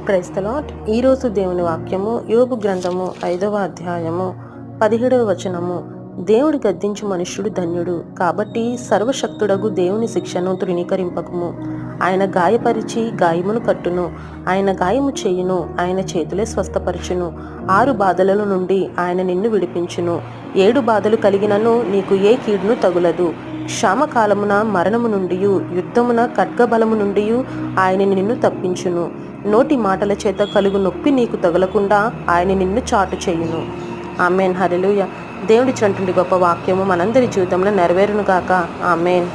Praise the lord. ఈరోజు దేవుని వాక్యము యోబు గ్రంథము 5వ అధ్యాయము 17వ వచనము. దేవుడు గద్దించు మనుష్యుడు ధన్యుడు, కాబట్టి సర్వశక్తుడగు దేవుని శిక్షను తృణీకరింపకము. ఆయన గాయపరిచి గాయమును కట్టును, ఆయన గాయము చేయును, ఆయన చేతులే స్వస్థపరచును. 6 బాధల నుండి ఆయన నిన్ను విడిపించును. 7 బాధలు కలిగినను నీకు ఏ కీడును తగులదు. క్షామకాలమున మరణము నుండి, యుద్ధమున ఖడ్గబలము నుండి ఆయన నిన్ను తప్పించును. నోటి మాటల చేత కలుగు నొప్పి నీకు తగలకుండా ఆయన నిన్ను చాటు చేయును. ఆమెన్. హల్లెలూయా. దేవుడి చంటుండి గొప్ప వాక్యము మనందరి జీవితంలో నెరవేరును గాక. ఆమెన్.